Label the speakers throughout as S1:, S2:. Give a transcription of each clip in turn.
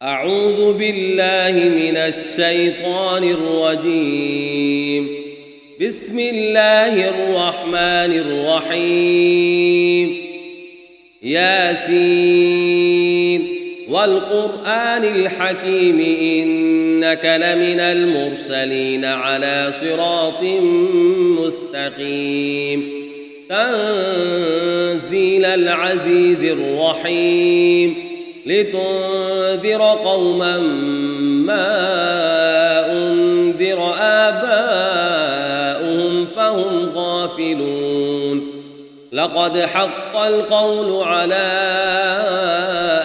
S1: أعوذ بالله من الشيطان الرجيم. بسم الله الرحمن الرحيم. ياسين والقرآن الحكيم إنك لمن المرسلين على صراط مستقيم. تنزيل العزيز الرحيم. لتنذر قوما ما أنذر آباؤهم فهم غافلون. لقد حق القول على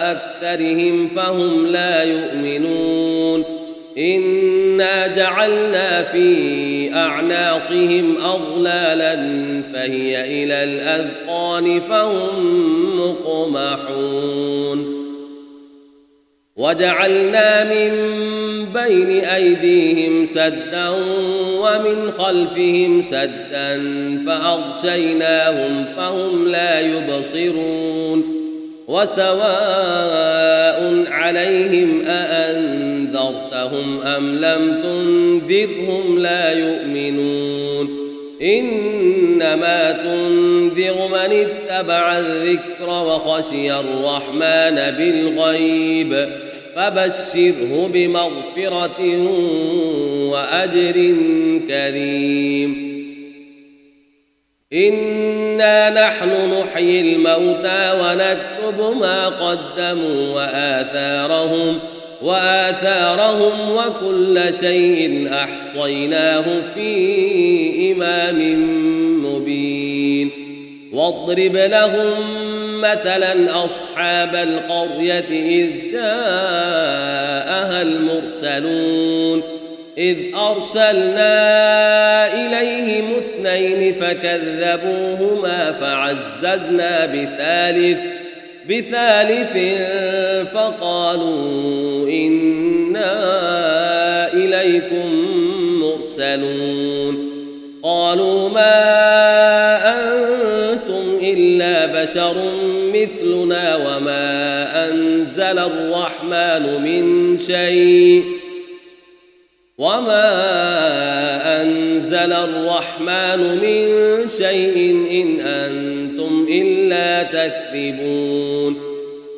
S1: أكثرهم فهم لا يؤمنون. إنا جعلنا في أعناقهم أغلالا فهي إلى الأذقان فهم مقمحون. وجعلنا من بين أيديهم سدا ومن خلفهم سدا فأغشيناهم فهم لا يبصرون. وسواء عليهم أأنذرتهم أم لم تنذرهم لا يؤمنون. إنما تنذر من اتبع الذكر وخشي الرحمن بالغيب فبشره بمغفرة وأجر كريم. إنا نحن نحيي الموتى ونكتب ما قدموا وآثارهم وكل شيء أحصيناه في إمام مبين. واضرب لهم مثلا أصحاب القرية إذ جاءها المرسلون. إذ أرسلنا إليهم 2 فكذبوهما فعززنا بثالث فقالوا إنا إليكم مرسلون. قالوا ما أنتم إلا بشر مثلنا وما أنزل الرحمن من شيء إن أنتم إلا تكذبون.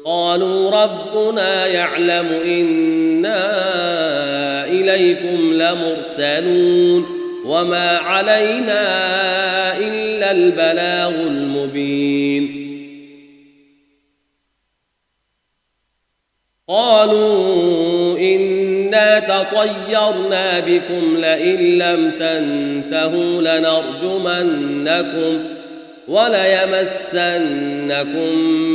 S1: قالوا ربنا يعلم إنا إليكم لمرسلون وما علينا إلا البلاغ المبين. قالوا إنا تطيرنا بكم لئن لم تنتهوا لنرجمنكم وليمسنكم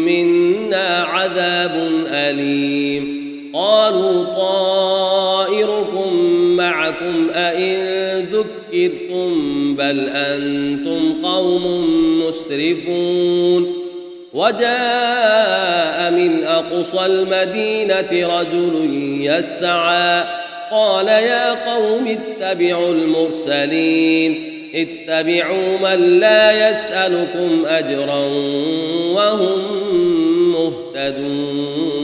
S1: منا عذاب أليم. قالوا طائركم معكم أئن ذكرتم بل أنتم قوم مسرفون. وجاء من أقصى المدينة رجل يسعى قال يا قوم اتبعوا المرسلين اتبعوا من لا يسألكم أجرا وهم مهتدون.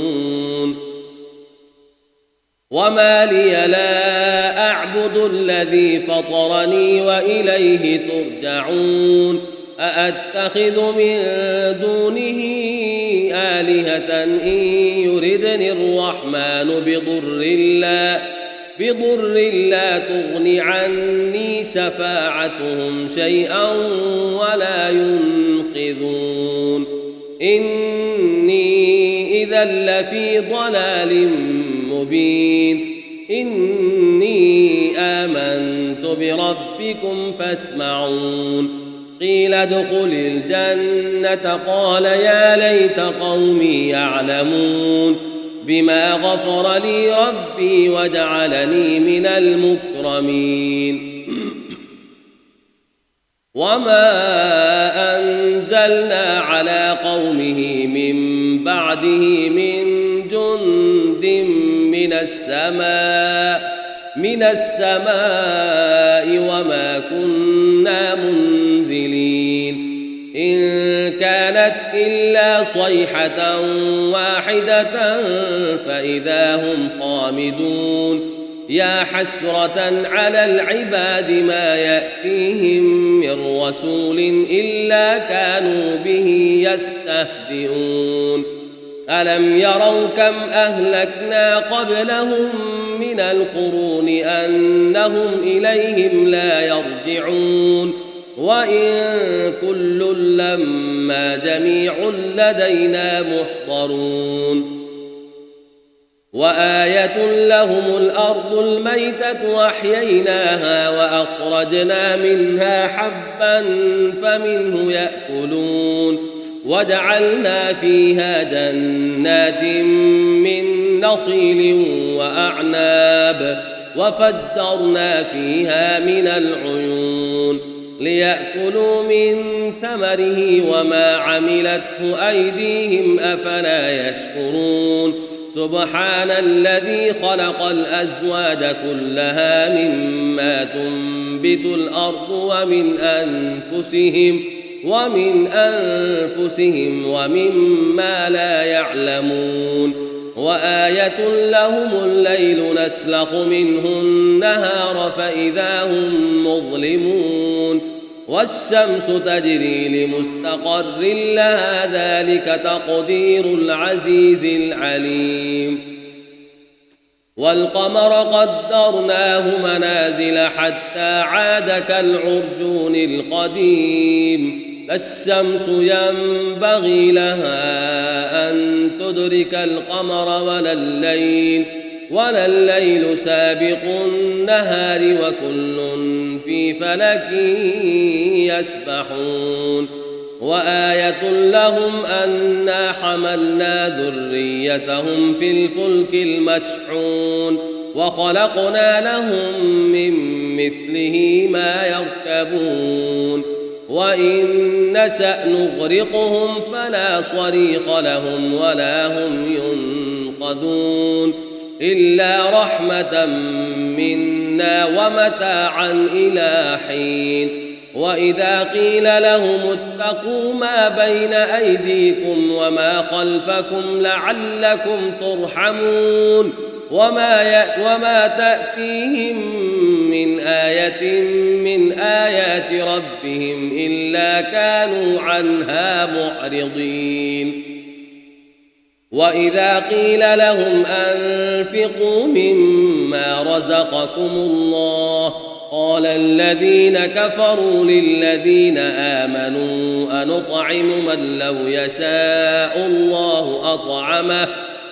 S1: وما لي لا أعبد الذي فطرني وإليه ترجعون. أأتخذ من دونه آلهة إن يردني الرحمن بضر لا تغن عني شفاعتهم شيئا ولا ينقذون. إني إذا لفي ضلال مبين. إني آمنت بربكم فاسمعون. قيل ادخل الجنة قال يا ليت قومي يعلمون بما غفر لي ربي وجعلني من المكرمين. وما أنزلنا على قومه من بعده من جند من السماء وما كنا منزلين. إن كان كانت إلا صيحة واحدة فإذا هم خامدون يا حسرة على العباد ما يأتيهم من رسول إلا كانوا به يستهزئون ألم يروا كم أهلكنا قبلهم من القرون أنهم إليهم لا يرجعون وإن كل لما جميع لدينا محضرون وآية لهم الأرض الميتة وأحييناها وأخرجنا منها حبا فمنه يأكلون وجعلنا فيها جنات من نخيل وأعناب وفجرنا فيها من العيون ليأكلوا من ثمره وما عملته أيديهم أفلا يشكرون سبحان الذي خلق الأزواج كلها مما تنبت الأرض ومن أنفسهم ومما لا يعلمون وآية لهم الليل نسلخ منه النهار فإذا هم مظلمون والشمس تجري لمستقر لها ذلك تقدير العزيز العليم والقمر قدرناه منازل حتى عاد كالعرجون القديم لا الشمس ينبغي لها أن تدرك القمر ولا الليل سابق النهار وكل في فلك يسبحون وآية لهم أنا حملنا ذريتهم في الفلك المشحون وخلقنا لهم من مثله ما يركبون وإن نشأ نغرقهم فلا صريخ لهم ولا هم ينقذون إلا رحمة منا ومتاعا إلى حين وإذا قيل لهم اتقوا ما بين أيديكم وما خلفكم لعلكم ترحمون وما تأتيهم من آية من آيات ربهم إلا كانوا عنها معرضين وإذا قيل لهم أنفقوا مما رزقكم الله قال الذين كفروا للذين آمنوا أنطعم من لو يشاء الله أطعمه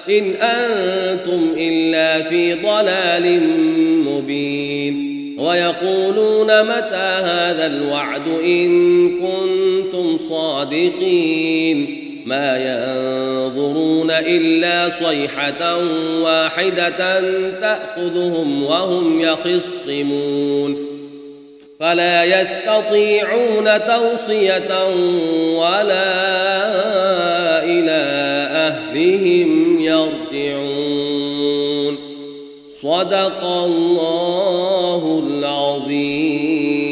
S1: إن أنتم إلا في ضلال مبين ويقولون متى هذا الوعد إن كنتم صادقين ما ينظرون إلا صيحة واحدة تأخذهم وهم يخصمون فلا يستطيعون توصية ولا إلى أهلهم يرجعون صدق الله العظيم.